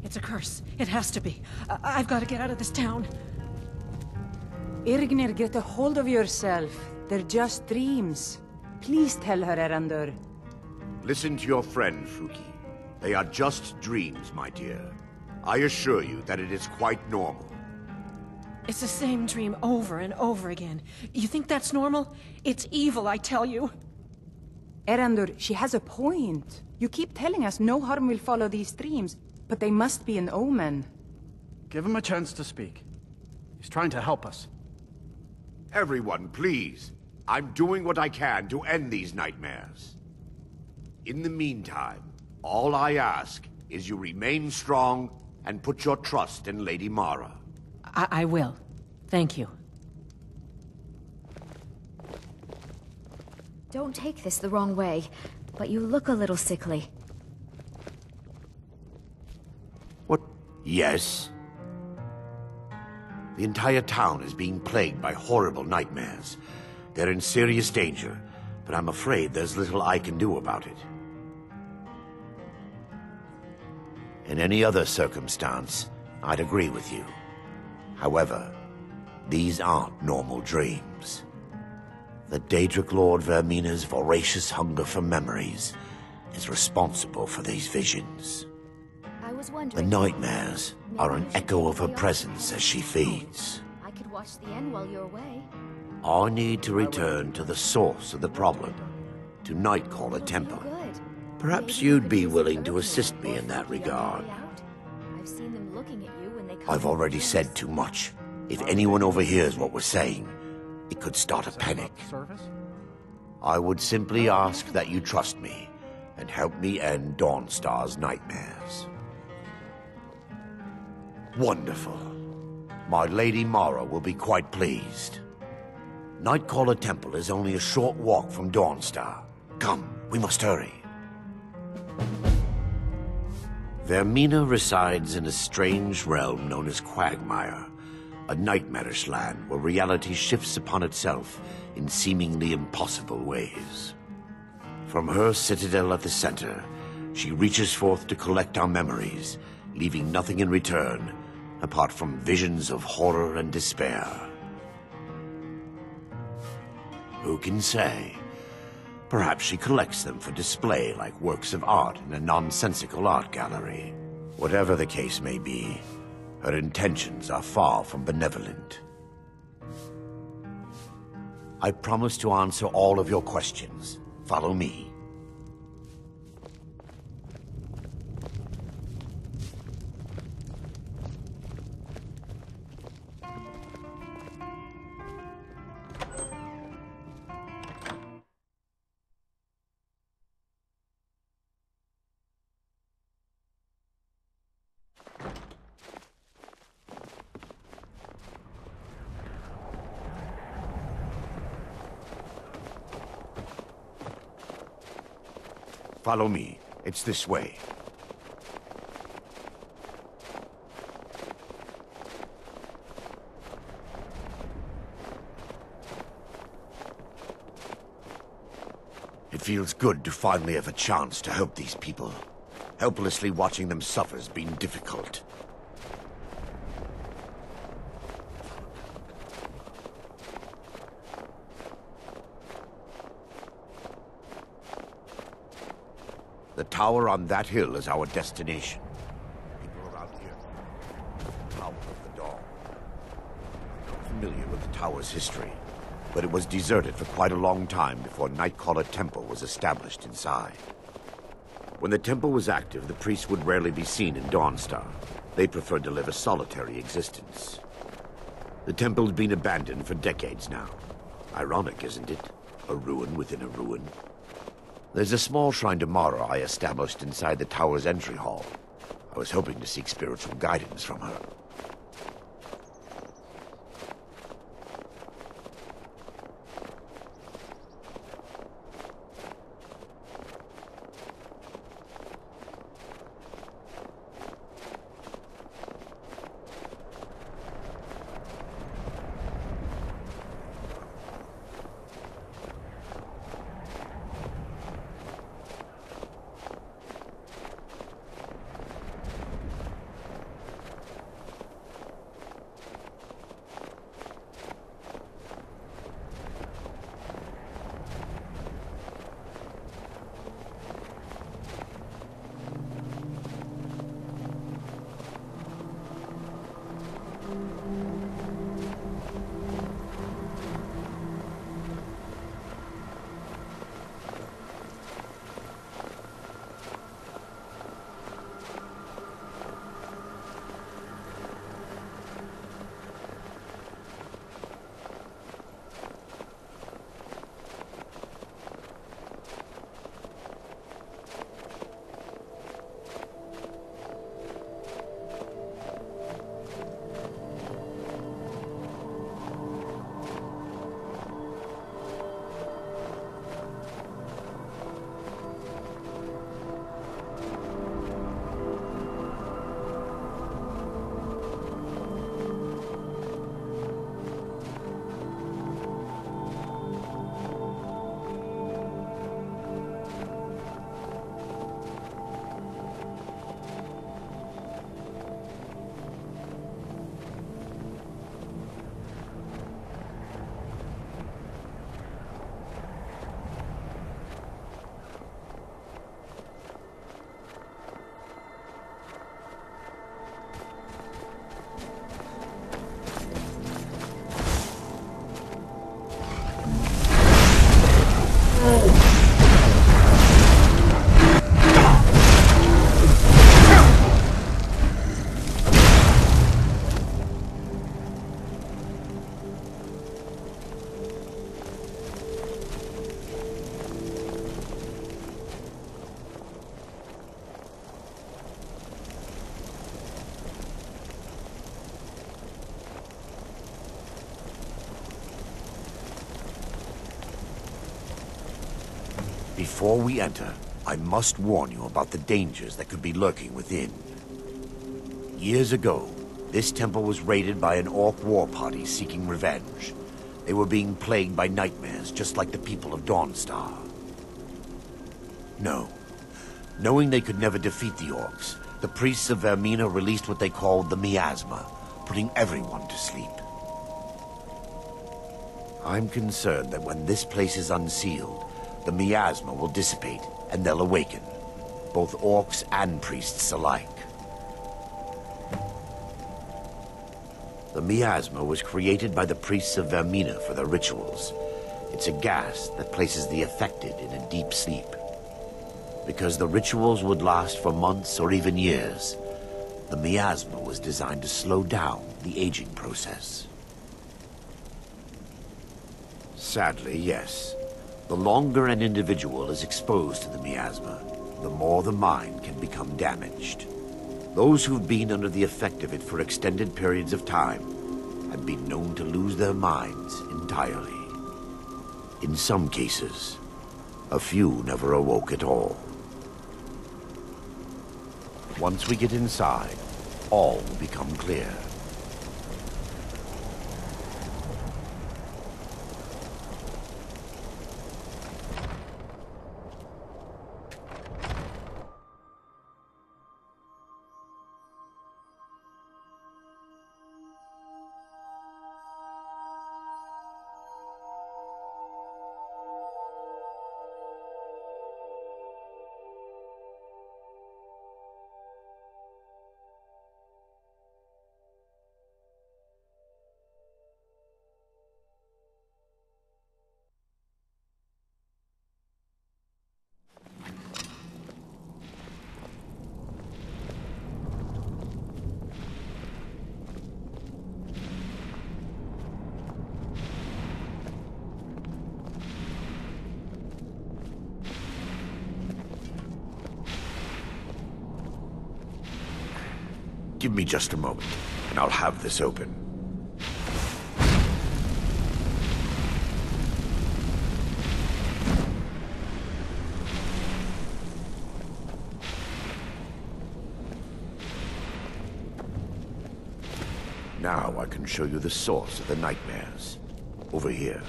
It's a curse. It has to be. I've got to get out of this town. Irgnir, get a hold of yourself. They're just dreams. Please tell her, Erandur. Listen to your friend, Fuki. They are just dreams, my dear. I assure you that it is quite normal. It's the same dream over and over again. You think that's normal? It's evil, I tell you. Erandur, she has a point. You keep telling us no harm will follow these dreams, but they must be an omen. Give him a chance to speak. He's trying to help us. Everyone, please. I'm doing what I can to end these nightmares. In the meantime, all I ask is you remain strong and put your trust in Lady Mara. I will. Thank you. Don't take this the wrong way, but you look a little sickly. What? Yes? The entire town is being plagued by horrible nightmares. They're in serious danger, but I'm afraid there's little I can do about it. In any other circumstance, I'd agree with you. However, these aren't normal dreams. The Daedric Lord Vaermina's voracious hunger for memories is responsible for these visions. I was The wondering. nightmares are an echo of her presence as she feeds. I could watch the end while you're away. I need to return to the source of the problem, to Nightcaller It'll Temple. feel good. Perhaps Maybe you you'd could be use willing an to urgent assist me or in that figure the other regard. way out. I've seen them looking at you when they come I've from already the said trees. too much. If anyone overhears what we're saying, it could start a panic. Service? I would simply ask that you trust me and help me end Dawnstar's nightmares. Wonderful. My Lady Mara will be quite pleased. Nightcaller Temple is only a short walk from Dawnstar. Come, we must hurry. Vaermina resides in a strange realm known as Quagmire, a nightmarish land where reality shifts upon itself in seemingly impossible ways. From her citadel at the center, she reaches forth to collect our memories, leaving nothing in return apart from visions of horror and despair. Who can say? Perhaps she collects them for display like works of art in a nonsensical art gallery. Whatever the case may be, her intentions are far from benevolent. I promise to answer all of your questions. Follow me. Follow me. It's this way. It feels good to finally have a chance to help these people. Helplessly watching them suffer has been difficult. The tower on that hill is our destination. People around here. Tower of the Dawn. I'm not familiar with the tower's history, but it was deserted for quite a long time before Nightcaller Temple was established inside. When the temple was active, the priests would rarely be seen in Dawnstar. They preferred to live a solitary existence. The temple's been abandoned for decades now. Ironic, isn't it? A ruin within a ruin. There's a small shrine to Mara I established inside the tower's entry hall. I was hoping to seek spiritual guidance from her. Before we enter, I must warn you about the dangers that could be lurking within. Years ago, this temple was raided by an orc war party seeking revenge. They were being plagued by nightmares, just like the people of Dawnstar. No. Knowing they could never defeat the orcs, the priests of Vaermina released what they called the miasma, putting everyone to sleep. I'm concerned that when this place is unsealed, the miasma will dissipate and they'll awaken, both orcs and priests alike. The miasma was created by the priests of Vaermina for their rituals. It's a gas that places the affected in a deep sleep. Because the rituals would last for months or even years, the miasma was designed to slow down the aging process. Sadly, yes. The longer an individual is exposed to the miasma, the more the mind can become damaged. Those who've been under the effect of it for extended periods of time have been known to lose their minds entirely. In some cases, a few never awoke at all. Once we get inside, all will become clear. Give me just a moment, and I'll have this open. Now I can show you the source of the nightmares. Over here.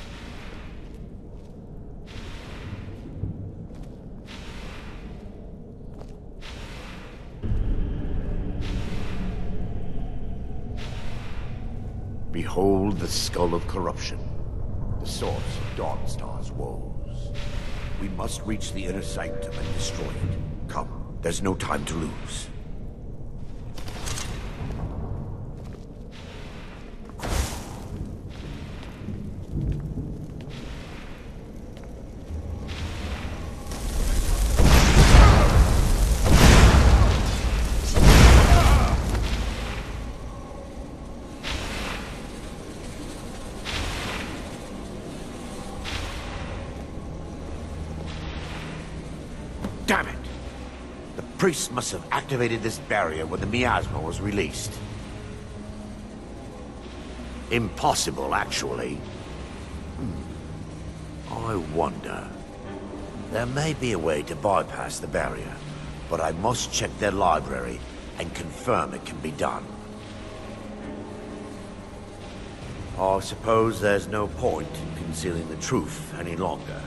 Behold the skull of corruption, the source of Dawnstar's woes. We must reach the inner sanctum and destroy it. Come, there's no time to lose. Damn it! The priests must have activated this barrier when the miasma was released. Impossible, actually. I wonder. There may be a way to bypass the barrier, but I must check their library and confirm it can be done. I suppose there's no point in concealing the truth any longer.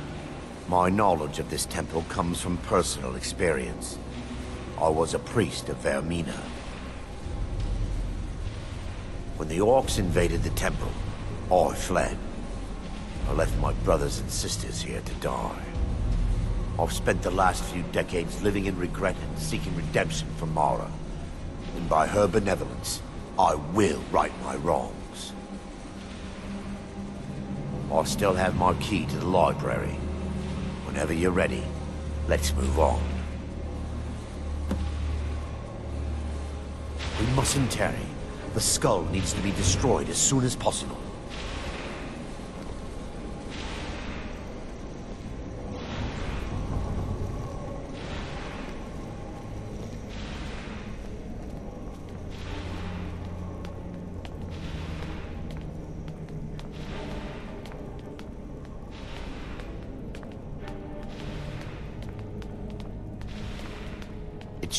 My knowledge of this temple comes from personal experience. I was a priest of Vaermina. When the orcs invaded the temple, I fled. I left my brothers and sisters here to die. I've spent the last few decades living in regret and seeking redemption from Mara. And by her benevolence, I will right my wrongs. I still have my key to the library. Whenever you're ready, let's move on. We mustn't tarry. The skull needs to be destroyed as soon as possible.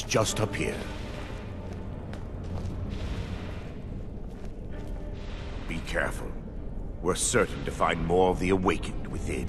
It's just up here. Be careful. We're certain to find more of the Awakened within.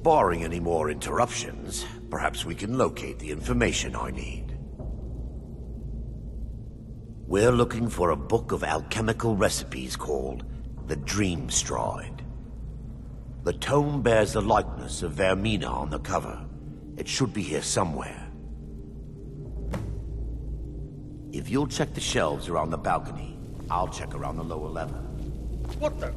Barring any more interruptions, perhaps we can locate the information I need. We're looking for a book of alchemical recipes called the Dream Stride. The tome bears the likeness of Vaermina on the cover. It should be here somewhere. If you'll check the shelves around the balcony, I'll check around the lower level. What the?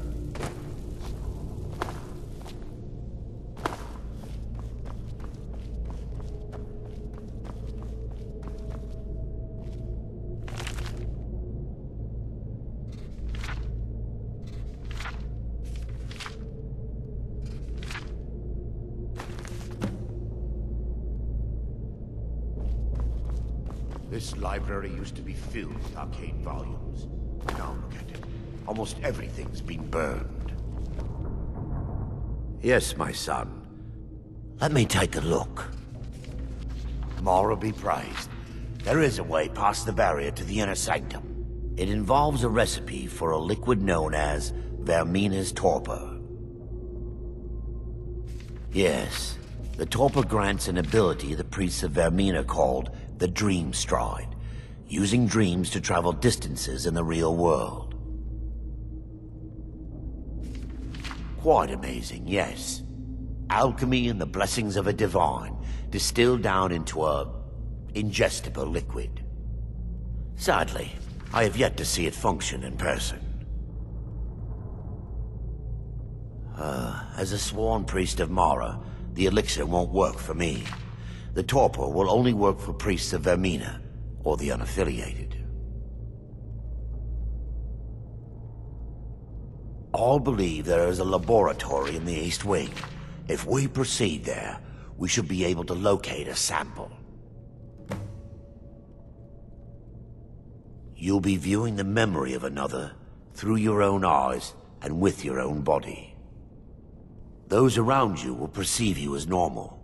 This library used to be filled with arcane volumes. Now look at it. Almost everything's been burned. Yes, my son. Let me take a look. Mara be praised. There is a way past the barrier to the inner sanctum. It involves a recipe for a liquid known as Vaermina's torpor. Yes, the torpor grants an ability the priests of Vaermina called the Dream Stride, using dreams to travel distances in the real world. Quite amazing, yes. Alchemy and the blessings of a divine, distilled down into a ingestible liquid. Sadly, I have yet to see it function in person. As a sworn priest of Mara, the elixir won't work for me. The torpor will only work for priests of Vaermina, or the unaffiliated. All believe there is a laboratory in the East Wing. If we proceed there, we should be able to locate a sample. You'll be viewing the memory of another through your own eyes and with your own body. Those around you will perceive you as normal,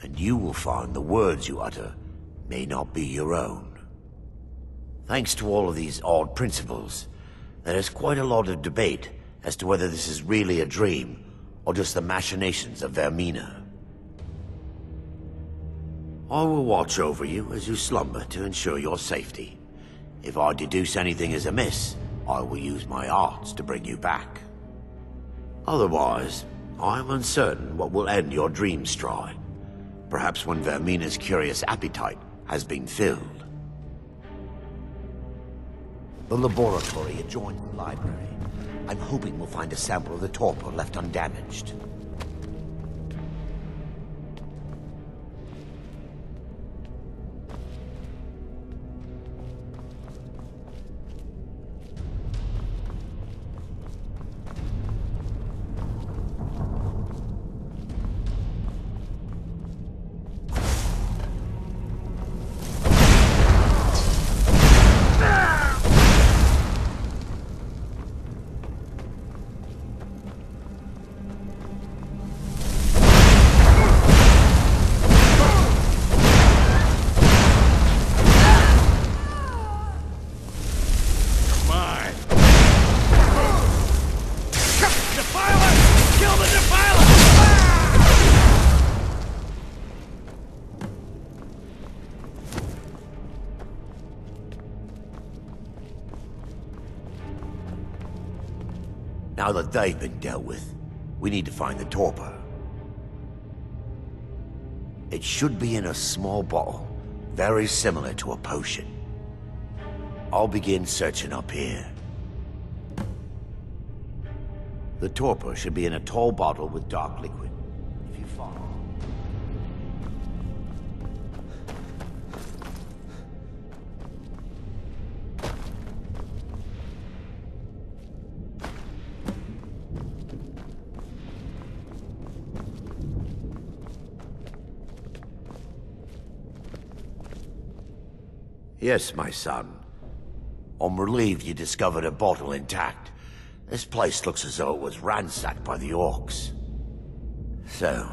and you will find the words you utter may not be your own. Thanks to all of these odd principles, there is quite a lot of debate as to whether this is really a dream or just the machinations of Vaermina. I will watch over you as you slumber to ensure your safety. If I deduce anything is amiss, I will use my arts to bring you back. Otherwise, I am uncertain what will end your dream stride. Perhaps when Vaermina's curious appetite has been filled. The laboratory adjoins the library. I'm hoping we'll find a sample of the torpor left undamaged. Now that they've been dealt with, we need to find the torpor. It should be in a small bottle, very similar to a potion. I'll begin searching up here. The torpor should be in a tall bottle with dark liquid. If you follow... Yes, my son. I'm relieved you discovered a bottle intact. This place looks as though it was ransacked by the orcs. So,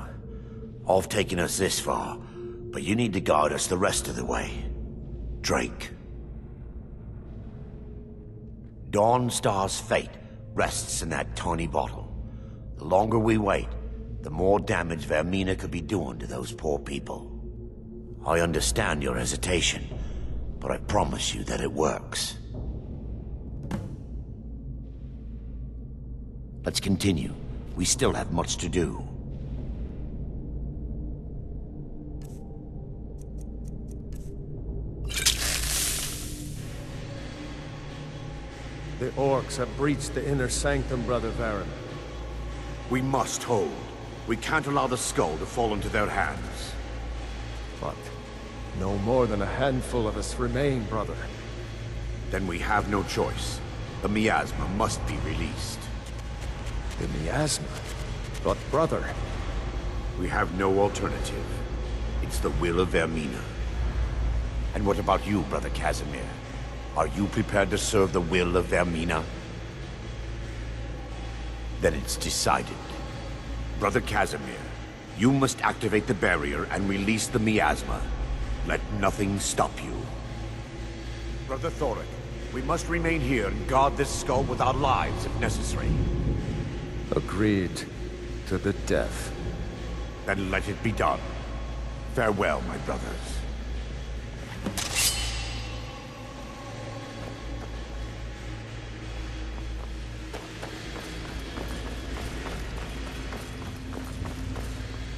I've taken us this far, but you need to guide us the rest of the way. Drake. Dawnstar's fate rests in that tiny bottle. The longer we wait, the more damage Vaermina could be doing to those poor people. I understand your hesitation, but I promise you that it works. Let's continue. We still have much to do. The orcs have breached the inner sanctum, Brother Vaermina. We must hold. We can't allow the skull to fall into their hands. But no more than a handful of us remain, brother. Then we have no choice. The miasma must be released. The miasma? But brother... We have no alternative. It's the will of Vaermina. And what about you, Brother Casimir? Are you prepared to serve the will of Vaermina? Then it's decided. Brother Casimir, you must activate the barrier and release the miasma. Let nothing stop you. Brother Thoric, we must remain here and guard this skull with our lives if necessary. Agreed to the death. Then let it be done. Farewell, my brothers.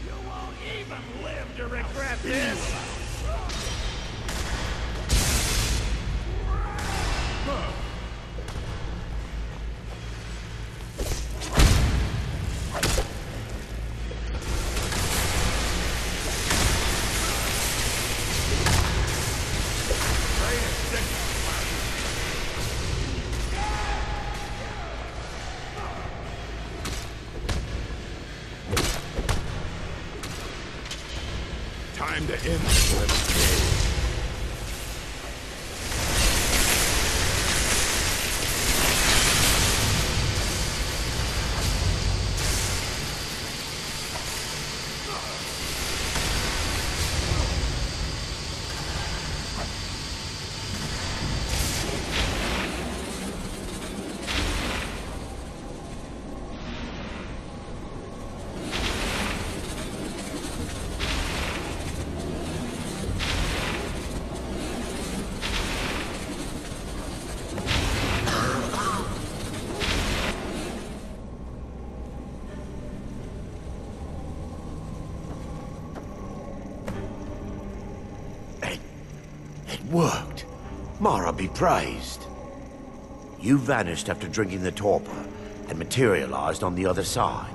You won't even live to regret this! Time to end this. It worked. Mara be praised. You vanished after drinking the torpor and materialized on the other side.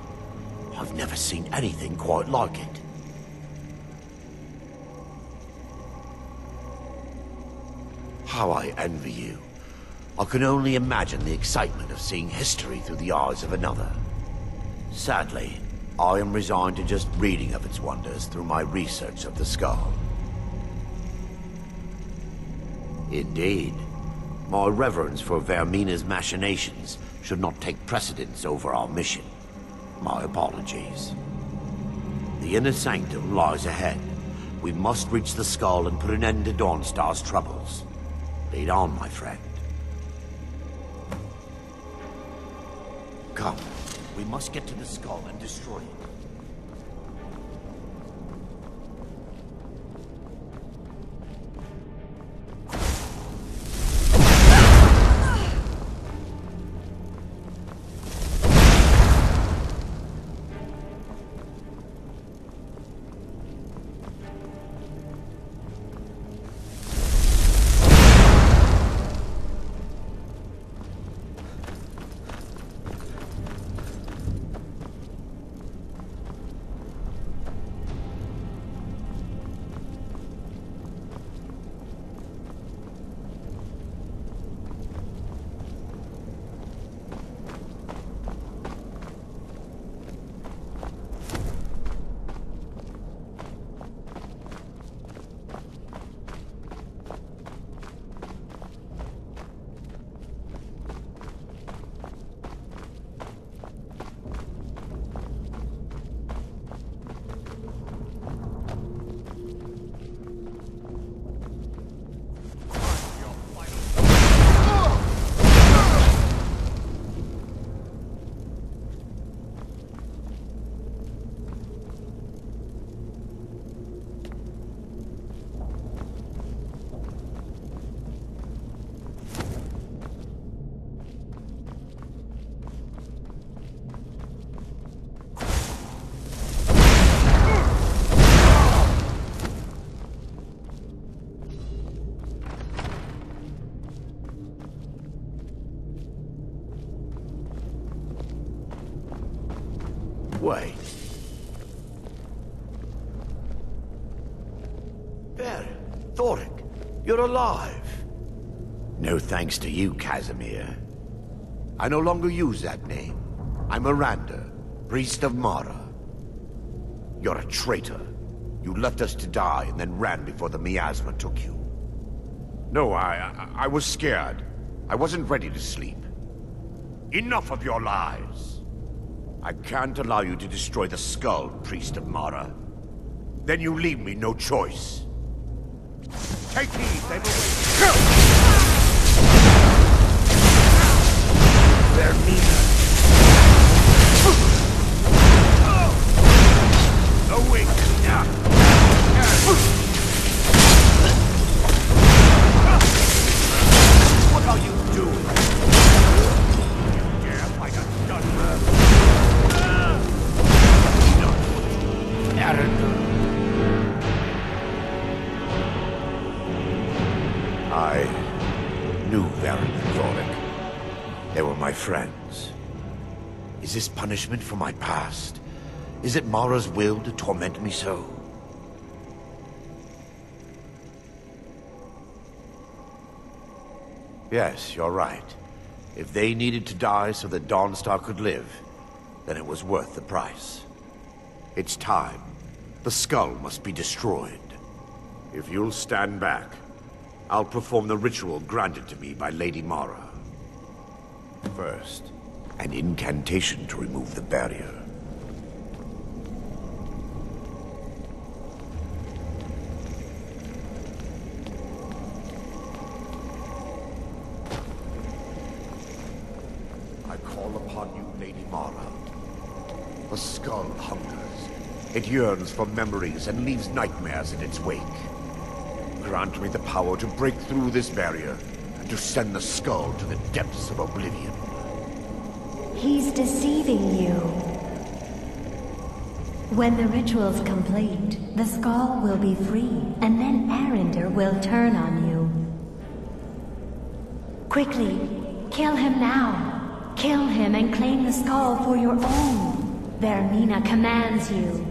I've never seen anything quite like it. How I envy you. I can only imagine the excitement of seeing history through the eyes of another. Sadly, I am resigned to just reading of its wonders through my research of the skull. Indeed. My reverence for Vaermina's machinations should not take precedence over our mission. My apologies. The inner sanctum lies ahead. We must reach the skull and put an end to Dawnstar's troubles. Lead on, my friend. Come. We must get to the skull and destroy it. way. There, Thoric, you're alive. No thanks to you, Casimir. I no longer use that name. I'm Miranda, priest of Mara. You're a traitor. You left us to die and then ran before the miasma took you. No, I was scared. I wasn't ready to sleep. Enough of your lies. I can't allow you to destroy the skull, priest of Mara. Then you leave me no choice. Take heed, they will wait. Vaermina. Awake now. What are you doing? You dare fight a Dunmer? I knew Vaermina and Daedric. They were my friends. Is this punishment for my past? Is it Mara's will to torment me so? Yes, you're right. If they needed to die so that Dawnstar could live, then it was worth the price. It's time. The skull must be destroyed. If you'll stand back, I'll perform the ritual granted to me by Lady Mara. First, an incantation to remove the barrier. I call upon you, Lady Mara. The skull hungers. It yearns for memories and leaves nightmares in its wake. Grant me the power to break through this barrier and to send the skull to the depths of oblivion. He's deceiving you. When the ritual's complete, the skull will be free, and then Arender will turn on you. Quickly, kill him now. Kill him and claim the skull for your own. Vaermina commands you.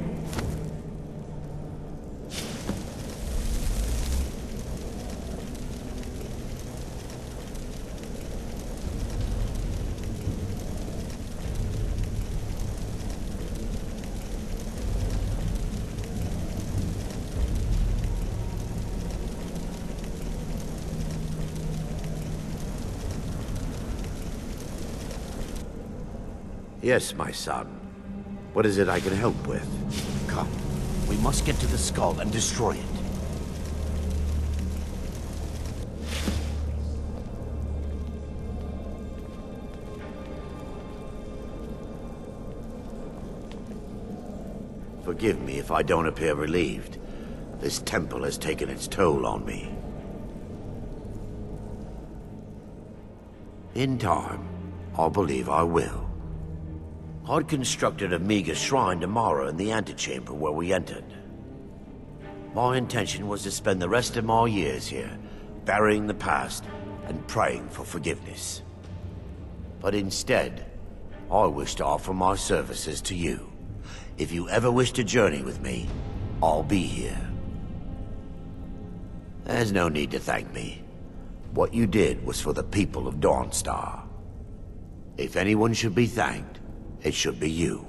Yes, my son. What is it I can help with? Come, we must get to the skull and destroy it. Forgive me if I don't appear relieved. This temple has taken its toll on me. In time, I believe I will. I'd constructed a meager shrine to Mara in the antechamber where we entered. My intention was to spend the rest of my years here, burying the past and praying for forgiveness. But instead, I wish to offer my services to you. If you ever wish to journey with me, I'll be here. There's no need to thank me. What you did was for the people of Dawnstar. If anyone should be thanked, it should be you.